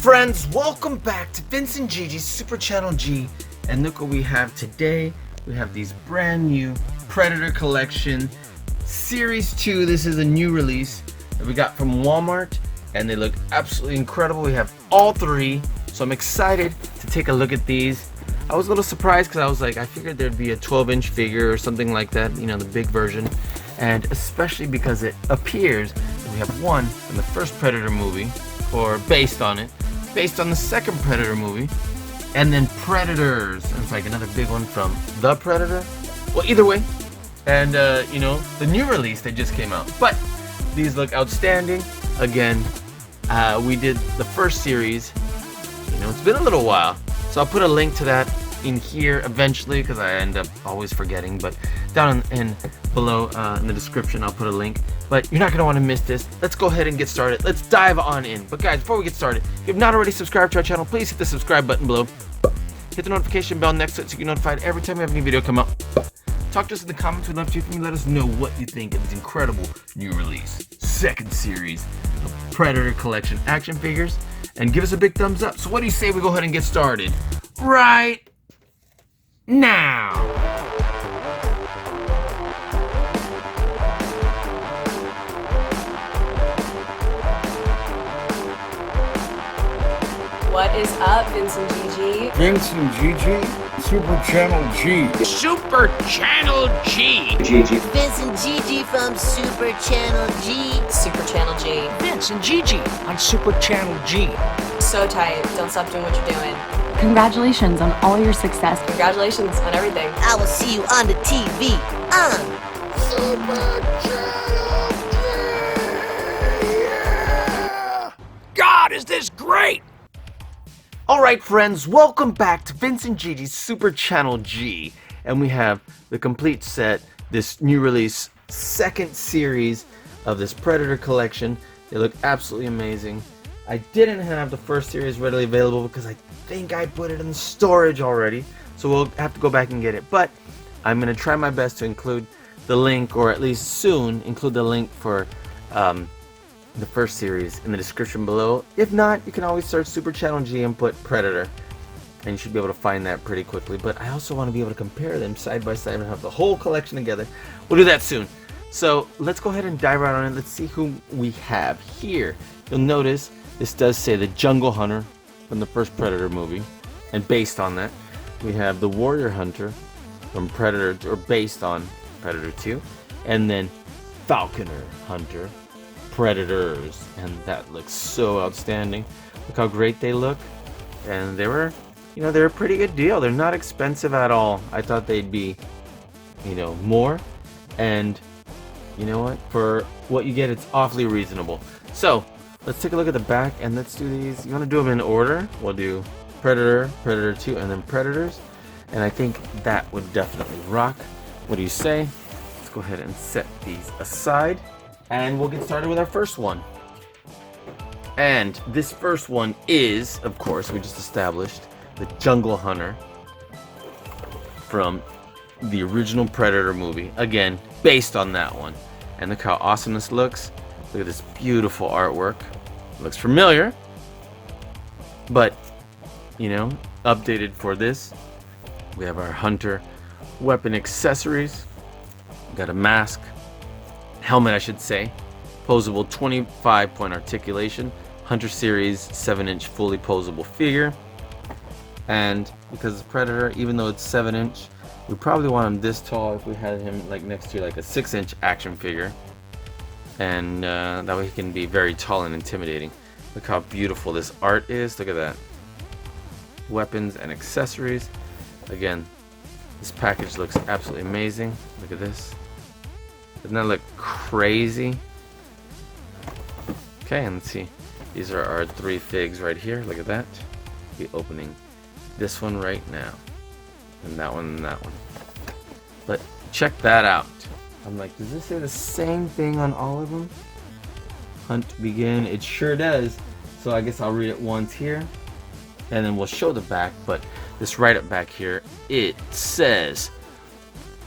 friends, welcome back to Vince and Gigi's Super Channel G. And look what we have today. We have these brand new Predator Collection Series 2. This is a new release that we got from Walmart, and they look absolutely incredible. We have all three, so I'm excited to take a look at these. I was a little surprised because I was like, I figured there'd be a 12-inch figure or something like that, you know, the big version. And especially because it appears that we have one from the first Predator movie, or based on it, based on the second Predator movie, and then Predators, and it's like another big one from the Predator. Well, either way, and you know, the new release that just came out. But these look outstanding. Again, we did the first series. You know, it's been a little while, so I'll put a link to that in here eventually because I end up always forgetting. But down in below in the description, I'll put a link. But you're not going to want to miss this. Let's go ahead and get started. Let's dive on in. But guys, before we get started, if you've not already subscribed to our channel, please hit the subscribe button below. Hit the notification bell next to it so you get notified every time we have a new video come out. Talk to us in the comments. We'd love to hear from you. Let us know what you think of this incredible new release, second series of Predator Collection action figures. And give us a big thumbs up. So what do you say we go ahead and get started right now? What is up, Vince and Gigi? Vince and Gigi, Super Channel G. Super Channel G. Gigi. Vince and Gigi from Super Channel G. Super Channel G. Vince and Gigi on Super Channel G. So tight. Don't stop doing what you're doing. Congratulations on all your success. Congratulations on everything. I will see you on the TV on Super Channel G. Yeah! God, is this great? Alright friends, welcome back to Vince and Gigi's Super Channel G. And we have the complete set, this new release, second series of this Predator collection. They look absolutely amazing. I didn't have the first series readily available because I think I put it in storage already. So we'll have to go back and get it. But I'm going to try my best to include the link, or at least soon include the link for the first series in the description below. If not, you can always search Super Channel G and put Predator, and you should be able to find that pretty quickly. But I also want to be able to compare them side by side and have the whole collection together. We'll do that soon. So let's go ahead and dive right on it. Let's see who we have here. You'll notice this does say the Jungle Hunter from the first Predator movie, and based on that we have the Warrior Hunter from Predator, or based on Predator 2, and then Falconer Hunter Predators, and that looks so outstanding. Look how great they look, and they were, you know, they're a pretty good deal. They're not expensive at all. I thought they'd be, you know, more, and you know what, for what you get, it's awfully reasonable. So let's take a look at the back, and let's do these. You want to do them in order? We'll do Predator, Predator 2, and then Predators, and I think that would definitely rock. What do you say? Let's go ahead and set these aside, and we'll get started with our first one. And this first one is, of course, we just established, the Jungle Hunter from the original Predator movie. Again, based on that one. And look how awesome this looks. Look at this beautiful artwork. It looks familiar, but, you know, updated for this. We have our Hunter weapon accessories. We got a mask, helmet I should say, posable 25-point articulation, Hunter Series 7-inch fully posable figure. And because it's Predator, even though it's 7-inch, we probably want him this tall if we had him like next to like a 6-inch action figure, and that way he can be very tall and intimidating. Look how beautiful this art is. Look at that. Weapons and accessories. Again, this package looks absolutely amazing. Look at this. Doesn't that look crazy? Okay, and let's see. These are our three figs right here. Look at that. Be opening this one right now, and that one, and that one. But check that out. I'm like, does this say the same thing on all of them? Hunt begin. It sure does. So I guess I'll read it once here, and then we'll show the back. But this right up back here, it says,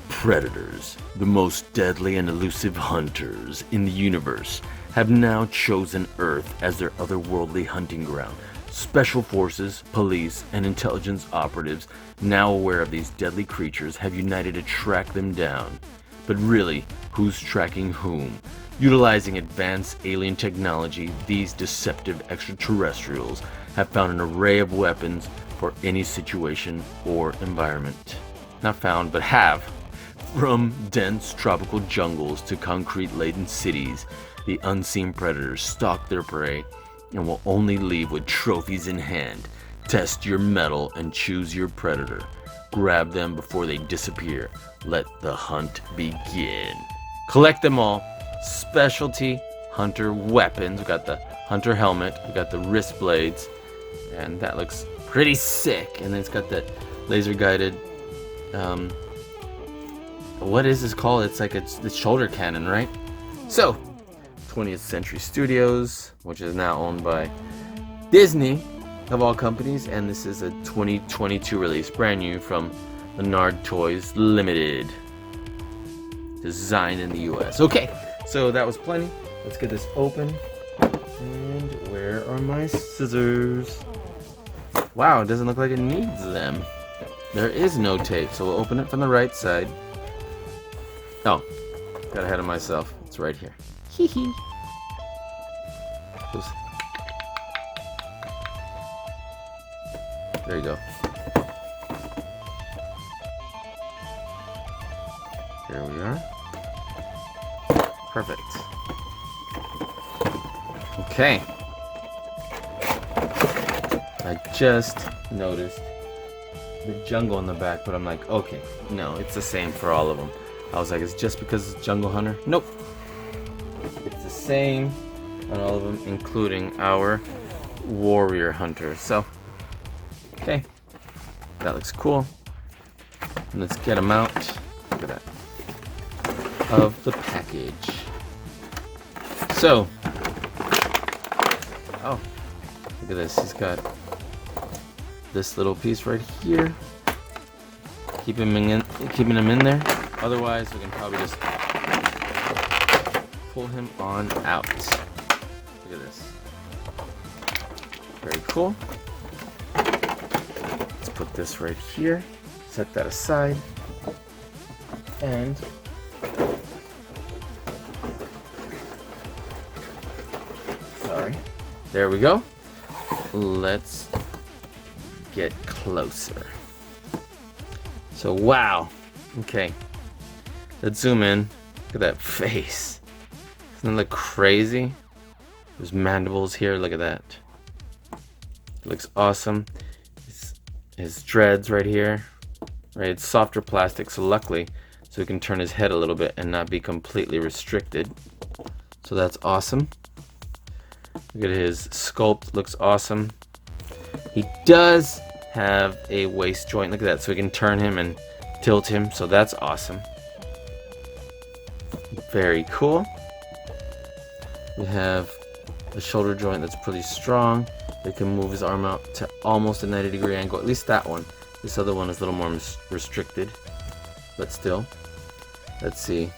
Predators, the most deadly and elusive hunters in the universe, have now chosen Earth as their otherworldly hunting ground. Special forces, police, and intelligence operatives, now aware of these deadly creatures, have united to track them down. But really, who's tracking whom? Utilizing advanced alien technology, these deceptive extraterrestrials have found an array of weapons for any situation or environment. Not found, but have. From dense tropical jungles to concrete-laden cities, the unseen predators stalk their prey and will only leave with trophies in hand. Test your mettle and choose your predator. Grab them before they disappear. Let the hunt begin. Collect them all. Specialty hunter weapons. We got the hunter helmet. We got the wrist blades, and that looks pretty sick. And then it's got that laser guided. What is this called? It's like it's the shoulder cannon, right? So, 20th Century Studios, which is now owned by Disney, of all companies, and this is a 2022 release, brand new from Leonard Toys Limited. Designed in the US. Okay, so that was plenty. Let's get this open. And where are my scissors? Wow, it doesn't look like it needs them. There is no tape, so we'll open it from the right side. Oh, got ahead of myself. It's right here. Hee hee. There you go. There we are. Perfect. Okay. I just noticed the jungle in the back, but I'm like, okay, no, it's the same for all of them. I was like, it's just because it's Jungle Hunter? Nope. It's the same on all of them, including our Warrior Hunter. So, okay. That looks cool. And let's get them out. Look at that. Of the package. So, oh, look at this. He's got this little piece right here. Keeping him in there. Otherwise, we can probably just pull him on out. Look at this. Very cool. Let's put this right here. Set that aside. And sorry. There we go. Let's get closer. So, wow. Okay. Let's zoom in. Look at that face. Doesn't it look crazy? There's mandibles here. Look at that. It looks awesome. His dreads right here. Right, it's softer plastic, so luckily, so he can turn his head a little bit and not be completely restricted. So that's awesome. Look at his sculpt. Looks awesome. He does have a waist joint. Look at that. So we can turn him and tilt him. So that's awesome. Very cool. We have a shoulder joint that's pretty strong. We can move his arm out to almost a 90-degree angle. At least that one. This other one is a little more restricted. But still. Let's see.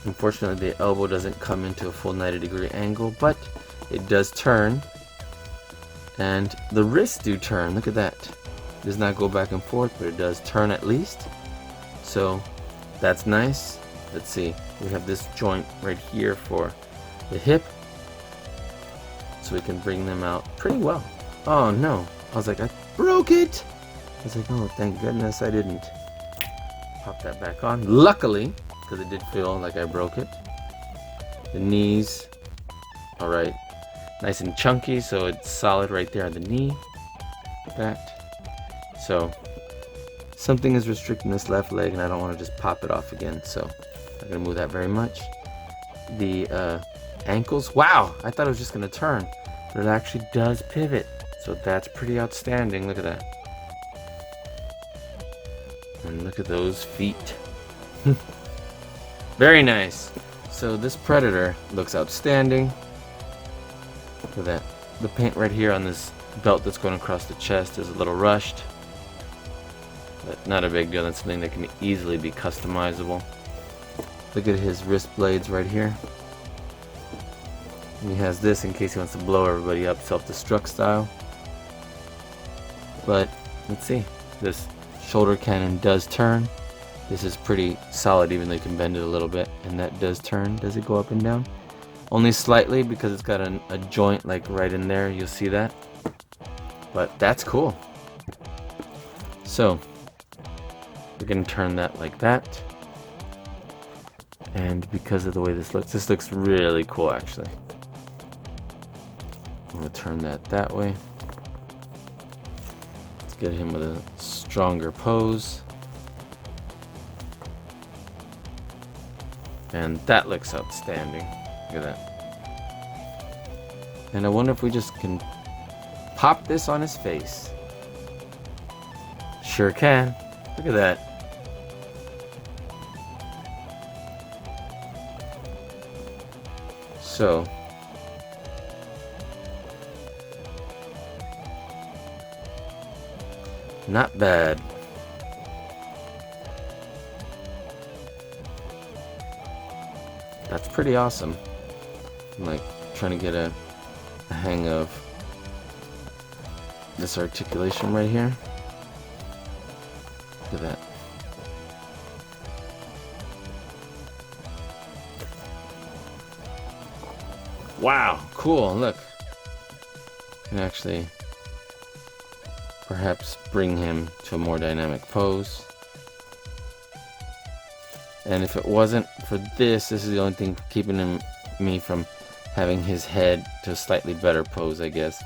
Unfortunately, the elbow doesn't come into a full 90-degree angle, but it does turn. And the wrists do turn. Look at that. It does not go back and forth, but it does turn at least. So that's nice. Let's see. We have this joint right here for the hip. So we can bring them out pretty well. Oh no. I was like, I broke it. I was like, oh, thank goodness I didn't. Pop that back on. Luckily, because it did feel like I broke it. The knees. Alright. Nice and chunky, so it's solid right there on the knee. That. So, something is restricting this left leg, and I don't want to just pop it off again, so I'm not going to move that very much. The ankles. Wow! I thought it was just going to turn, but it actually does pivot. So that's pretty outstanding. Look at that. And look at those feet. Very nice. So this Predator looks outstanding. Look at that. The paint right here on this belt that's going across the chest is a little rushed. But not a big deal. That's something that can easily be customizable. Look at his wrist blades right here. And he has this in case he wants to blow everybody up, self-destruct style. But let's see. This shoulder cannon does turn. This is pretty solid, even though you can bend it a little bit. And that does turn. Does it go up and down? Only slightly, because it's got a joint like right in there. You'll see that. But that's cool. So we're going to turn that like that. And because of the way this looks really cool actually. I'm going to turn that way. Let's get him with a stronger pose. And that looks outstanding. Look at that. And I wonder if we just can pop this on his face. Sure can. Look at that. So not bad. That's pretty awesome. I'm like trying to get a hang of this articulation right here. Look at that. Wow, cool. Look. Can actually perhaps bring him to a more dynamic pose. And if it wasn't for this is the only thing keeping me from having his head to a slightly better pose, I guess,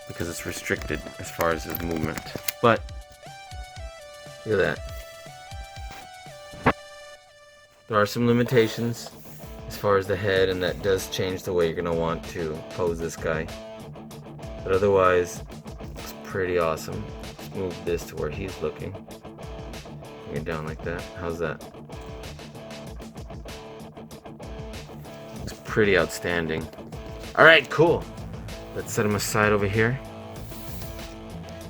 because it's restricted as far as his movement. But look at that. There are some limitations as far as the head, and that does change the way you're going to want to pose this guy. But otherwise, it's pretty awesome. Let's move this to where he's looking. Bring it down like that. How's that? Pretty outstanding. Alright, cool. Let's set him aside over here.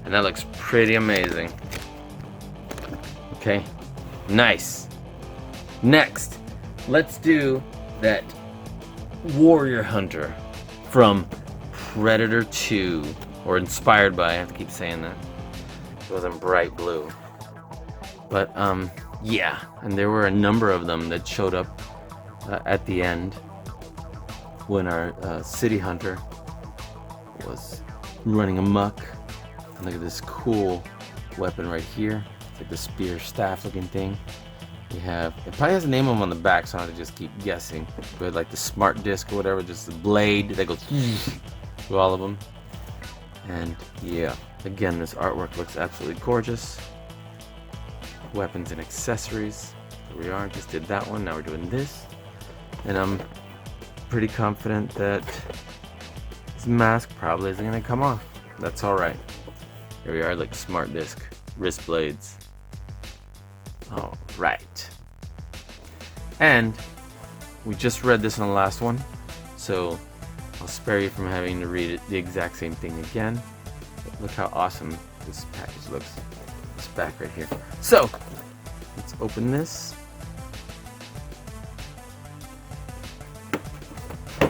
And that looks pretty amazing. Okay, nice. Next, let's do that Warrior Hunter from Predator 2, or inspired by, I have to keep saying that. It was in bright blue. But yeah, and there were a number of them that showed up at the end when our city hunter was running amok. And look at this cool weapon right here. It's like the spear staff looking thing. We have, it probably has a name on the back, so I don't have to just keep guessing. But like the smart disc or whatever, just the blade that goes through all of them. And yeah, again, this artwork looks absolutely gorgeous. Weapons and accessories. Here we are, just did that one, now we're doing this. And I'm pretty confident that his mask probably isn't going to come off. That's alright. Here we are, like smart disc, wrist blades. Alright. And we just read this in the last one, so I'll spare you from having to read it, the exact same thing again. But look how awesome this package looks. This back right here. So, let's open this.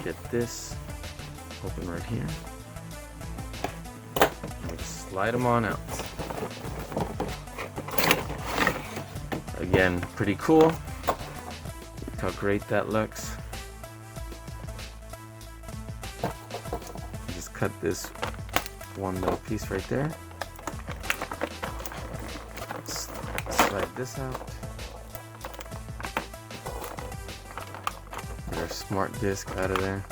Get this open right here. And we slide them on out. Again, pretty cool. Look how great that looks. Just cut this one little piece right there. Slide this out. Get our smart disc out of there.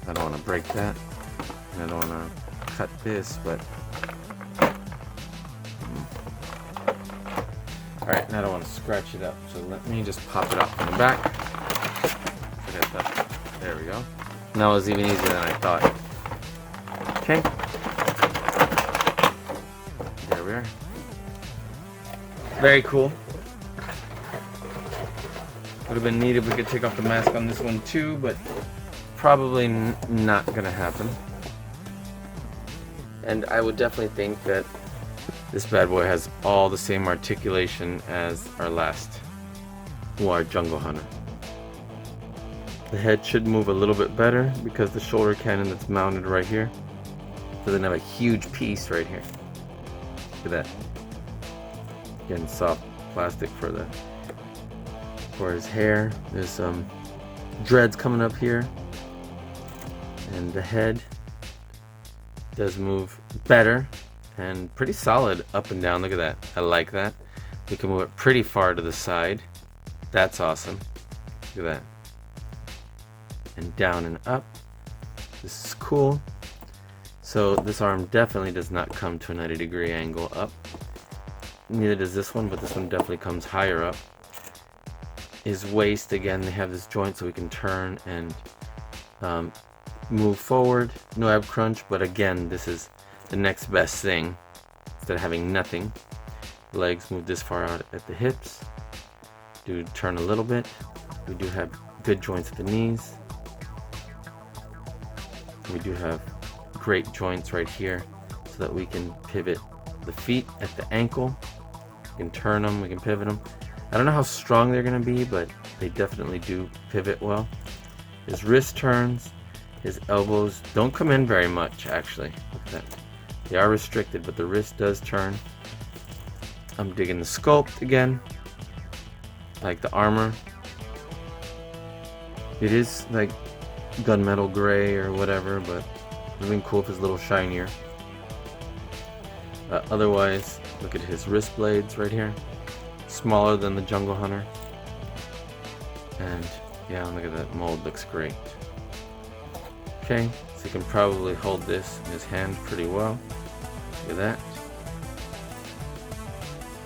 I don't want to break that. And I don't want to cut this, but alright, now I don't want to scratch it up, so let me just pop it up from the back. Forget that. There we go. That was even easier than I thought. Okay. There we are. Very cool. Would have been neat if we could take off the mask on this one too, but probably not gonna happen. And I would definitely think that this bad boy has all the same articulation as our last War Jungle Hunter. The head should move a little bit better because the shoulder cannon that's mounted right here doesn't have a huge piece right here. Look at that. Getting soft plastic for his hair. There's some dreads coming up here. And the head does move better and pretty solid up and down. Look at that. I like that. We can move it pretty far to the side. That's awesome. Look at that. And down and up. This is cool. So this arm definitely does not come to a 90-degree angle up. Neither does this one, but this one definitely comes higher up. His waist, again, they have this joint so we can turn and move forward. No ab crunch, but again, this is the next best thing instead of having nothing. Legs move this far out at the hips. Do turn a little bit. We do have good joints at the knees. We do have great joints right here so that we can pivot the feet at the ankle. We can turn them, we can pivot them. I don't know how strong they're going to be, but they definitely do pivot well. His wrist turns, his elbows don't come in very much actually. Look at that. They are restricted, but the wrist does turn. I'm digging the sculpt again. Like the armor. It is like gunmetal gray or whatever, but it would have been cool if it was a little shinier. Otherwise, look at his wrist blades right here. Smaller than the Jungle Hunter. And yeah, look at that mold, looks great. Okay, so he can probably hold this in his hand pretty well. Look at that.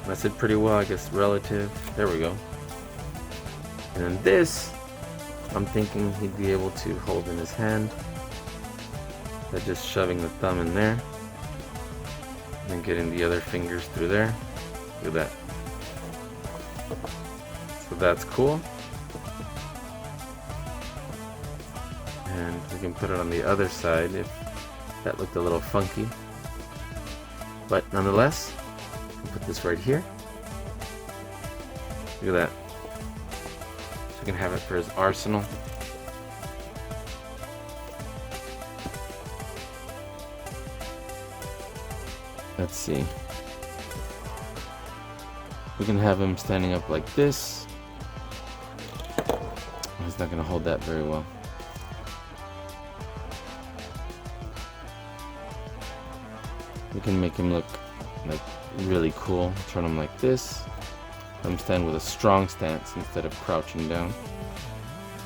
And I said pretty well, I guess relative. There we go. And then this, I'm thinking he'd be able to hold in his hand. By just shoving the thumb in there. And getting the other fingers through there. Look at that. So that's cool. And we can put it on the other side if that looked a little funky. But nonetheless, we'll put this right here. Look at that. So we can have it for his arsenal. Let's see. We can have him standing up like this. He's not going to hold that very well. We can make him look like really cool. Turn him like this. Have him stand with a strong stance instead of crouching down.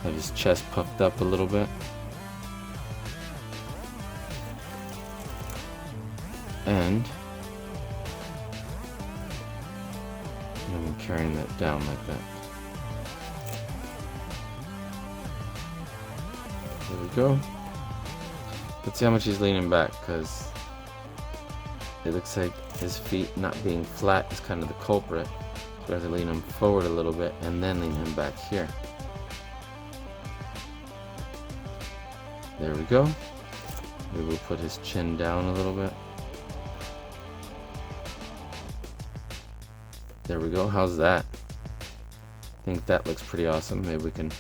Have his chest puffed up a little bit. And I'm carrying that down like that. There we go. Let's see how much he's leaning back, because it looks like his feet not being flat is kind of the culprit. So I have to lean him forward a little bit and then lean him back here. There we go. Maybe we'll put his chin down a little bit. There we go. How's that? I think that looks pretty awesome. Maybe we can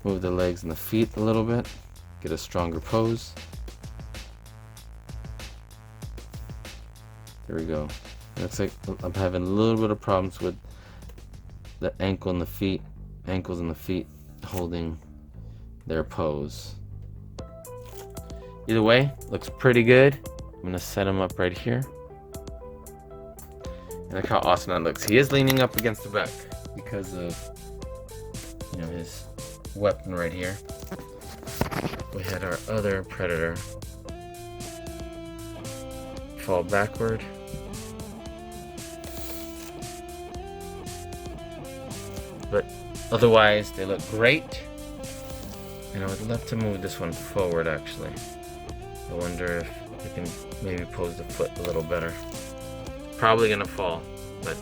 move the legs and the feet a little bit. Get a stronger pose. There we go. Looks like I'm having a little bit of problems with the ankles and the feet holding their pose. Either way, looks pretty good. I'm gonna set him up right here. And look how awesome that looks. He is leaning up against the back because of, you know, his weapon right here. We had our other predator fall backward. But otherwise, they look great. And I would love to move this one forward, actually. I wonder if we can maybe pose the foot a little better. Probably gonna fall, but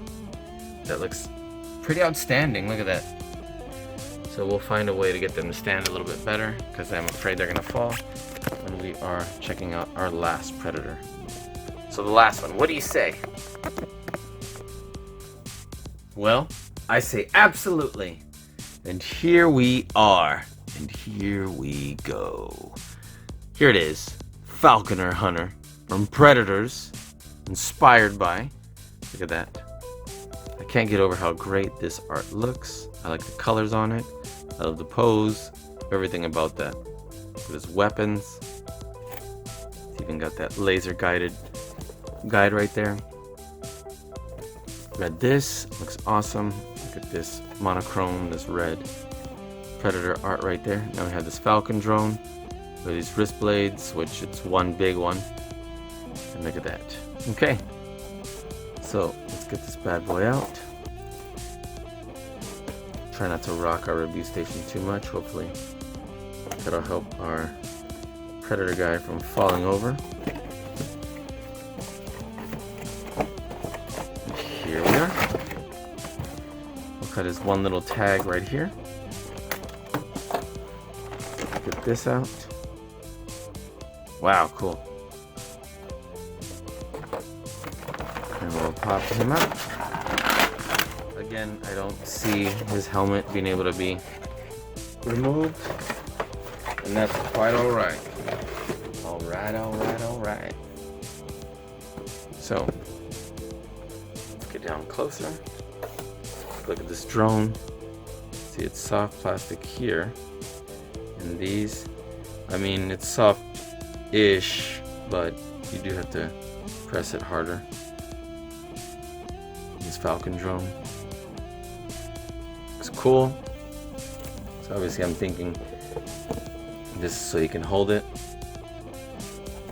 that looks pretty outstanding. Look at that. So we'll find a way to get them to stand a little bit better, because I'm afraid they're gonna fall when we are checking out our last predator. So the last one, what do you say? Well, I say absolutely. And here we are. And here we go. Here it is. Falconer Hunter from Predators. inspired by. Look at that. I can't get over how great this art looks. I like the colors on it. I love the pose. Everything about that. Look at his weapons. It's even got that laser guide right there. Got this. Looks awesome. Look at this monochrome, this red Predator art right there. Now we have this Falcon drone with these wrist blades, which it's one big one. And look at that. Okay. So let's get this bad boy out. Try not to rock our review station too much. Hopefully that'll help our Predator guy from falling over. Here we are. We'll cut his one little tag right here. Get this out. Wow, cool. And we'll pop him out. Again, I don't see his helmet being able to be removed. And that's quite alright. Alright. So, let's get down closer. Look at this drone. See, it's soft plastic here. And these, I mean, it's soft-ish, but you do have to press it harder. This Falcon drone. It's cool. So obviously I'm thinking this is so you can hold it.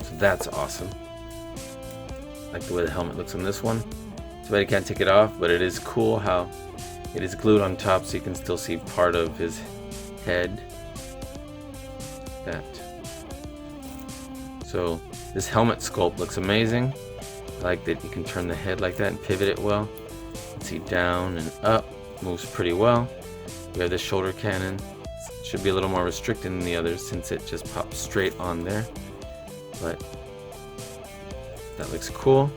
So that's awesome. Like the way the helmet looks on this one. Too bad you can't take it off, but it is cool how it is glued on top so you can still see part of his head. That. So this helmet sculpt looks amazing. I like that you can turn the head like that and pivot it well. You can see down and up. Moves pretty well. We have this shoulder cannon. Should be a little more restricted than the others since it just pops straight on there. But that looks cool.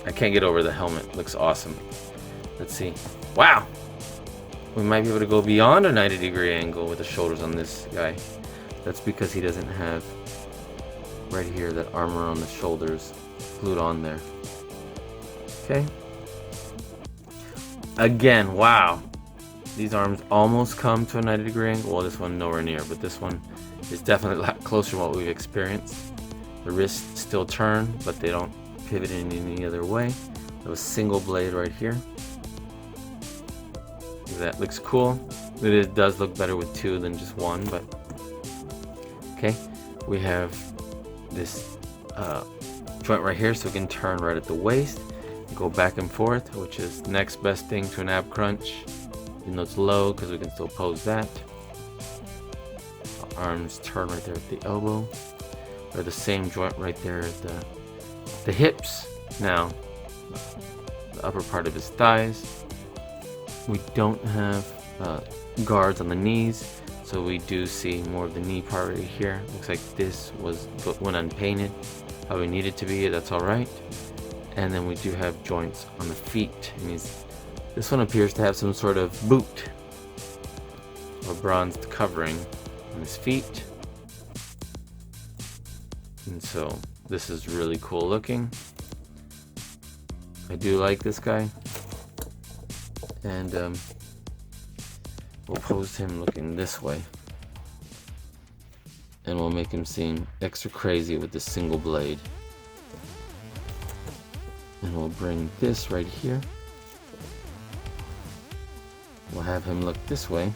I can't get over the helmet. Looks awesome. Let's see. Wow! We might be able to go beyond a 90-degree angle with the shoulders on this guy. That's because he doesn't have right here that armor on the shoulders glued on there. Okay. Again, wow. These arms almost come to a 90-degree angle. Well, this one nowhere near, but this one is definitely a lot closer to what we've experienced. The wrists still turn, but they don't pivot in any other way. They have a single blade right here. That looks cool. It does look better with two than just one, but okay. We have this joint right here, so we can turn right at the waist, go back and forth, which is the next best thing to an ab crunch. Even though it's low, because we can still pose that. Arms turn right there at the elbow, or the same joint right there at the hips. Now, the upper part of his thighs. We don't have guards on the knees, so we do see more of the knee part right here. Looks like this was when unpainted, how we need it to be. That's all right. And then we do have joints on the feet, and this one appears to have some sort of boot or bronzed covering on his feet. And so this is really cool looking. I do like this guy. And we'll pose him looking this way. And we'll make him seem extra crazy with this single blade. And we'll bring this right here. We'll have him look this way.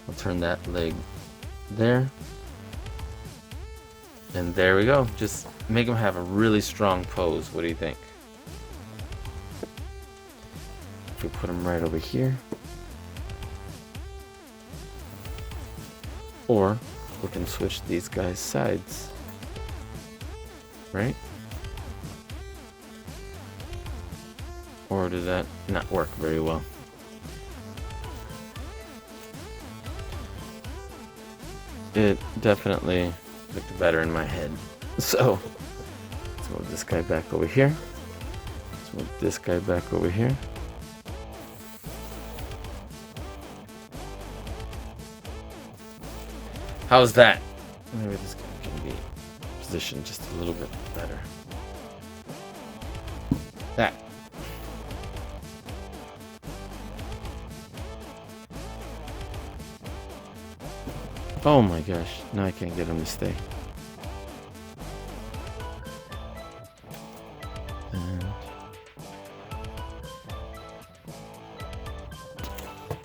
I'll turn that leg there. And there we go. Just make him have a really strong pose. What do you think? If we put him right over here. Or we can switch these guys' sides. Right? Or did that not work very well? It definitely looked better in my head. So, let's move this guy back over here. Let's move this guy back over here. How's that? Maybe this guy can be positioned just a little bit better. Oh my gosh, now I can't get him to stay. And...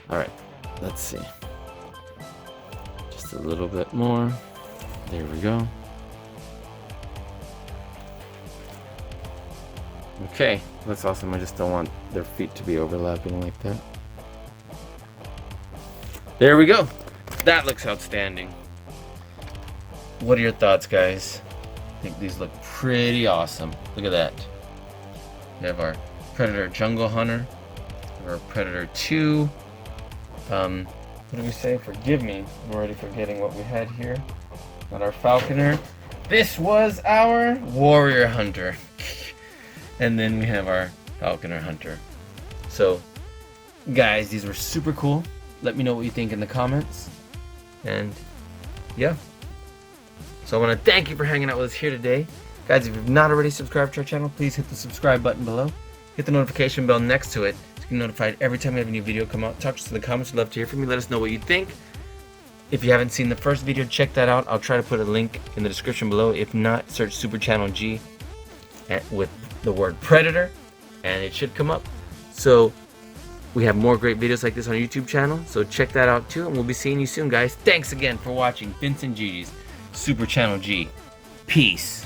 Alright, let's see. Just a little bit more. There we go. Okay, that's awesome. I just don't want their feet to be overlapping like that. There we go. That looks outstanding. What are your thoughts, guys? I think these look pretty awesome. Look at that. We have our Predator Jungle Hunter. We have our Predator 2. What did we say? Forgive me. I'm already forgetting what we had here. Not our Falconer. This was our Warrior Hunter. And then we have our Falconer Hunter. So, guys, these were super cool. Let me know what you think in the comments. And, yeah. So I want to thank you for hanging out with us here today. Guys, if you've not already subscribed to our channel, please hit the subscribe button below. Hit the notification bell next to it to get notified every time we have a new video come out. Talk to us in the comments. We'd love to hear from you. Let us know what you think. If you haven't seen the first video, check that out. I'll try to put a link in the description below. If not, search Super Channel G with the word Predator, and it should come up. So we have more great videos like this on our YouTube channel, so check that out too, and we'll be seeing you soon, guys. Thanks again for watching Vince and Gigi's Super Channel G. Peace.